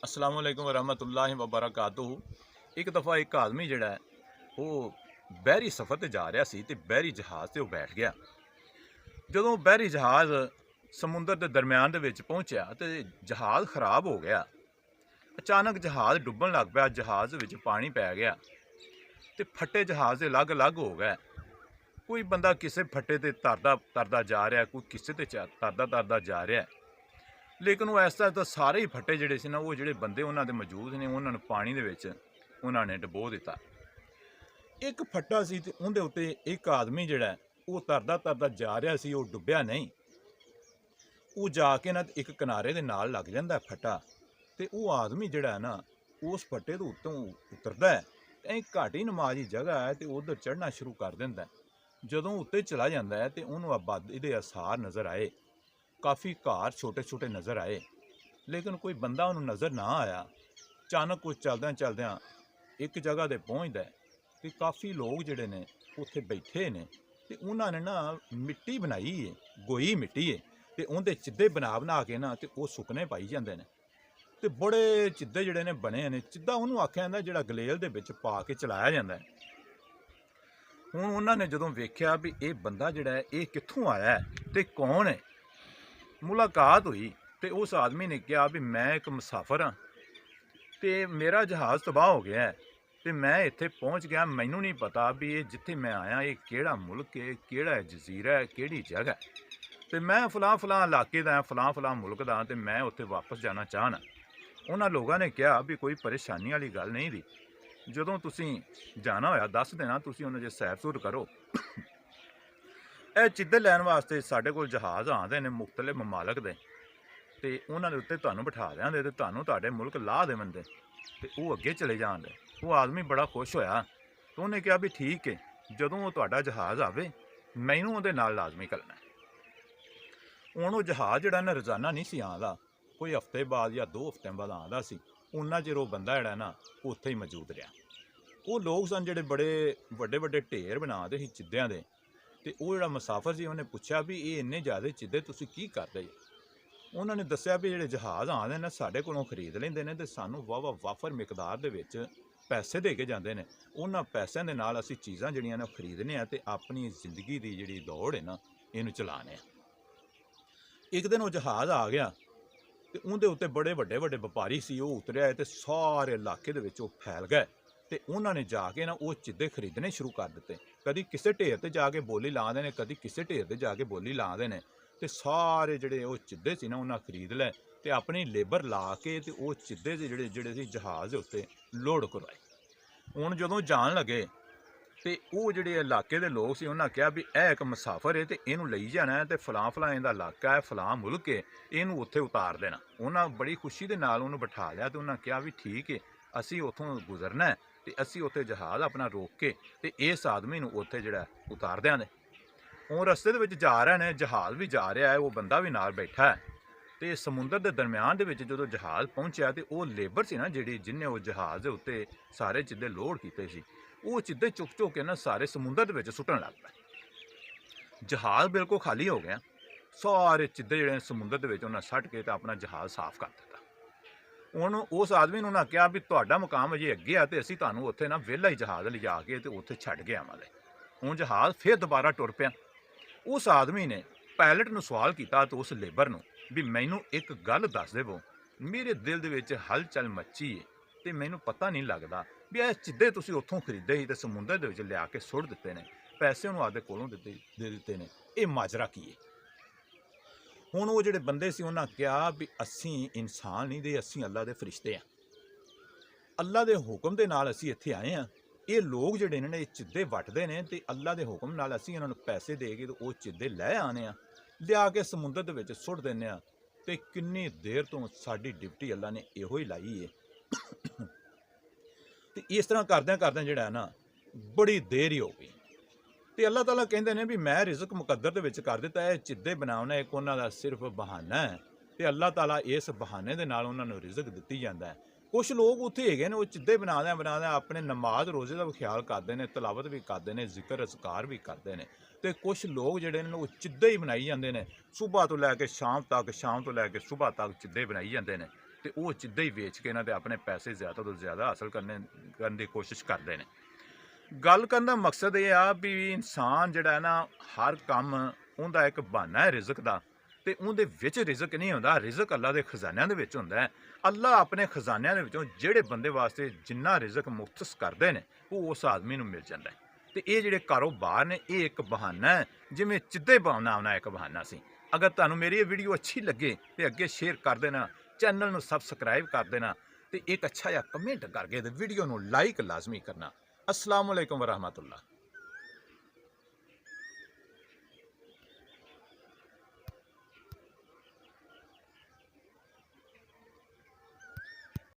अस्सलाम वालेकुम वरहमतुल्लाहि वबरकातुहू। एक दफ़ा एक आदमी जिहड़ा है वो बहरी सफ़र ते जा रहा सी ते बहरी जहाज़ ते बैठ गया। ਜਦੋਂ बहरी जहाज़ समुंदर के दरम्यान दे विच पहुंचा तो जहाज़ खराब हो गया। अचानक जहाज़ डुੱਬਣ लग पिया, जहाज़ विच पानी पै गया ते फट्टे जहाज़ दे अलग अलग हो गए। कोई बंदा किसी फट्टे ते तरदा तरदा जा रहा, कोई किसी ते तरदा तरदा जा रहा है। लेकिन वो ऐसा तो सारे ही फट्टे जिहड़े सी ना, वो जिहड़े बंदे उन्हां दे मौजूद ने उन्हां नूं पानी दे विच उन्हां ने डुबो दिता। एक फट्टा सी ते उहदे उत्ते एक आदमी जिहड़ा वो तरदा तरदा जा रहा सी, वो डुੱਬਿਆ नहीं। वो जाके ना एक किनारे दे नाल लग जांदा फट्टा ते वो आदमी जिहड़ा है ना उस फट्टे दे उत्तों उतरदा है ते घाटी नमाजी जगह है ते उधर चढ़ना शुरू कर दिंदा है। जदों उत्ते चला जांदा है ते उहनूं आबादी दे आसार नज़र आए, काफ़ी घर छोटे छोटे नज़र आए, लेकिन कोई बंदा उन्होंने नज़र ना आया। अचानक कुछ चलद्या चलद्या एक जगह ते पहुँचता है कि काफ़ी लोग जिहड़े ने उत्थे बैठे ने ते उन्होंने ना मिट्टी बनाई है, गोई मिट्टी है ते उहदे चिद्दे बना बना के ना ते वो सुकने पाई जांदे ने ते बड़े चिद्दे जिहड़े ने बने ने। चिद्दा उहनूं आख्या जांदा जिहड़ा गलेल दे विच पा के चलाया जांदा है। हुण उन्हां ने जदों वेख्या भी ये बंदा जिहड़ा है ये कित्थों आया है ते कौन है, मुलाकात हुई तो उस आदमी ने कहा भी मैं एक मुसाफर हाँ तो मेरा जहाज़ तबाह हो गया है तो मैं इत्थे पहुँच गया। मैनू नहीं पता भी ये जिथे मैं आया ये केड़ा मुल्क है, केड़ा जजीरा है, केड़ी जगह तो मैं फलां फलां इलाके का फलां फलां मुल्क का तो मैं उत्थे वापस जाना चाहना। उन्होंने लोगों ने कहा भी कोई परेशानी वाली गल नहीं थी, जदों तुसी जाना होया दस देना, तुसी उन्हें जे सैर सूर करो। ਇਹ चिद्दे लैन वास्ते साढ़े कोल जहाज़ आते हैं मुख्तलिफ ममालक दे ते उन्होंने उत्ते तुहानूं बिठा देंगे तो तुहानूं तुहाडे मुल्क लाह देवंदे ते वो अगे चले जाते। वो आदमी बड़ा खुश होया तो उन्हें कहा भी ठीक है, जदों वो तुहाडा जहाज़ आवे मैनूं उहदे नाल लाजमी करना है। हुण वो जहाज़ जिहड़ा ना रोज़ाना नहीं सी आंदा, कोई हफ्ते बाद या 2 हफ्तिਆਂ बाद आंदा सी। उन्ना चिर वो बंदा जिहड़ा ना उत्थे ही मौजूद रहा। वो लोग सन जिहड़े बड़े वड्डे वड्डे ढेर बनाते सी चिद्दियां दे ते वो जिहड़ा मुसाफर सी उन्हें पुछया भी ये इन्ने ज़्यादा चिद्दे तुसीं की करदे जी। उन्होंने दस्सिया भी जिहड़े जहाज़ आंदे ने साडे कोलों खरीद लैंदे ने ते सानूं वाहवा वाफर मिकदार दे विच पैसे दे के जांदे ने। उन्हां पैसिਆਂ दे नाल असीं चीज़ां जिहड़ियां ने खरीदने आ ते अपनी जिंदगी दी जिहड़ी दौड़ है ना इहनूं चलाने आ। एक दिन वो जहाज़ आ गया ते उहदे उत्ते बड़े वड्डे वड्डे व्यापारी सी, वो उतरिया ते सारे इलाके दे विच वो फैल गए ते उन्होंने जाके ना वो चिद्दे खरीदने शुरू कर दिते। कदी किसी ढेर ते जाके बोली लांदे ने, कदी किसी ढेर ते जाके बोली लांदे ने ते सारे जिहड़े वो चिद्दे सी ना उन्हां खरीद लै ते अपनी लेबर ला के ते वो चिद्दे दे जिहड़े जिहड़े सी जहाज़ दे उत्ते लोड करवाए। हुण जदों जाण लगे ते वो जिहड़े इलाके दे लोग सी उन्हां कहा भी यह एक मुसाफर है ते इहनूं लई जाना है ते फलां फलां इहदा इलाका है, फलां मुल्क है, इहनूं उत्थे उतार देना। उन्हां बड़ी खुशी दे नाल उहनूं बिठा लिया ते उन्हां कहा भी ठीक है, असीं उत्थों गुजरना है ते असीं उत्थे जहाज़ अपना रोक के ते इस आदमी नूं उत्थे जिहड़ा उतार देंगे। हुण रस्ते दे विच जा रहे ने, जहाज़ भी जा रहा है, वो बंदा भी नाल बैठा है ते समुंदर के दरम्यान दे विच जदों जहाज़ पहुंचा तो वो लेबर सी ना जिहड़ी जिन्हें वो जहाज़ दे उत्ते सारे चिद्दे लोड कीते सी, वो चिद्दे चुक चुक के ना सारे समुंदर दे विच सुट्टण लग पे। जहाज़ बिल्कुल खाली हो गया, सारे चिद्दे जिहड़े समुंदर दे विच उन्हां सट्ट के ते अपना जहाज़ साफ कर दिता। हुण उस आदमी नूं उन्हां कहा भी तुहाडा मुकाम अजे अगे आ ते असीं तुहानूं उत्थे ना विहला ही जहाज़ लिजा के ते उत्थे छड्ड के आवांगे। हुण जहाज़ फिर दोबारा टुर पिया। उस आदमी ने पायलट नूं सवाल किया तो उस लेबर नूं भी मैनूं एक गल दस देवो, मेरे दिल दे विच हलचल मची है ते मैनूं पता नहीं लगदा भी ये चिद्दे तुसीं उत्थों खरीदे ही ते समुंदर दे विच लिया के सुੱਟ दित्ते ने, पैसे उन्होंने आपदे कोलों दे दित्ते ने, ये माजरा की है। हुण वो जिहड़े बंदे सी उन्हां कहा भी असीं इंसान नहीं दे, असीं अल्लाह दे फरिश्ते आ, अल्लाह दे हुक्म दे नाल असीं इत्थे आए आ। ये लोग जिहड़े ने ये चिद्दे वटदे ने ते अल्लाह दे हुक्म नाल असीं इन्हां नूं पैसे दे के ते वो चिद्दे लै आने आ, लिया के समुंदर दे विच सुੱਟ दिंदे आ ते किन्नी देर तो साडी ड्यूटी अल्लाह ने इहो ही लाई है। ते इस तरह करदे करदे जिहड़ा ना बड़ी देर ही हो गई ते अल्लाह ताला कहंदे ने भी मैं रिज़क मुकद्दर दे विच कर दित्ता है, चिद्दे बनाउणा एक उन्हां दा सिर्फ बहाना है ते अल्लाह ताला इस बहाने दे नाल उन्हां नूं रिज़क दित्ती जांदा है। कुछ लोग उत्थे हैगे ने वो चिद्दे बनादे बनादे अपने नमाज रोज़े दा भी ख्याल करदे ने, तलावत भी करदे ने, जिक्र असकार भी करदे ने ते कुछ लोग जिहड़े ने वो चिद्दे ही बनाई जांदे ने, सुबह तो लैके शाम तक, शाम तो लैके सुबह तक चिद्दे बनाई जांदे ने ਤੇ ਉਹ ਜਿੱਦਾਂ ਹੀ ਵੇਚ ਕੇ ਇਹਨਾਂ ਦੇ ਆਪਣੇ ਪੈਸੇ ਜ਼ਿਆਦਾ ਤੋਂ ਜ਼ਿਆਦਾ ਹਾਸਲ ਕਰਨ ਦੀ ਕੋਸ਼ਿਸ਼ ਕਰਦੇ ਨੇ। ਗੱਲ ਕਰਨ ਦਾ ਮਕਸਦ ਇਹ ਆ ਵੀ ਇਨਸਾਨ ਜਿਹੜਾ ਹੈ ਨਾ, ਹਰ ਕੰਮ ਉਹਦਾ ਇੱਕ ਬਹਾਨਾ ਹੈ ਰਿਜ਼ਕ ਦਾ, ਤੇ ਉਹਦੇ ਵਿੱਚ ਰਿਜ਼ਕ ਨਹੀਂ ਹੁੰਦਾ, ਰਿਜ਼ਕ ਅੱਲਾ ਦੇ ਖਜ਼ਾਨਿਆਂ ਦੇ ਵਿੱਚ ਹੁੰਦਾ ਹੈ। ਅੱਲਾ ਆਪਣੇ ਖਜ਼ਾਨਿਆਂ ਦੇ ਵਿੱਚੋਂ ਜਿਹੜੇ ਬੰਦੇ ਵਾਸਤੇ ਜਿੰਨਾ ਰਿਜ਼ਕ ਮੁਖਤਸ ਕਰਦੇ ਨੇ ਉਹ ਉਸ ਆਦਮੀ ਨੂੰ ਮਿਲ ਜਾਂਦਾ ਹੈ। ਤੇ ਇਹ ਜਿਹੜੇ ਕਾਰੋਬਾਰ ਨੇ ਇਹ ਇੱਕ ਬਹਾਨਾ ਹੈ, ਜਿਵੇਂ ਚਿੱਦੇ ਬਣਾਉਣਾ ਇੱਕ ਬਹਾਨਾ ਸੀ। ਅਗਰ ਤੁਹਾਨੂੰ ਮੇਰੀ ਇਹ ਵੀਡੀਓ ਅੱਛੀ ਲੱਗੇ ਤੇ ਅੱਗੇ ਸ਼ੇਅਰ ਕਰ ਦੇਣਾ, ਚੈਨਲ ਨੂੰ ਸਬਸਕ੍ਰਾਈਬ ਕਰ ਦੇਣਾ ਤੇ ਇੱਕ ਅੱਛਾ ਜਿਹਾ ਕਮੈਂਟ ਕਰਕੇ ਤੇ ਵੀਡੀਓ ਨੂੰ ਲਾਈਕ ਲਾਜ਼ਮੀ ਕਰਨਾ। अस्सलाम वालेकुम वरहमतुल्लाह।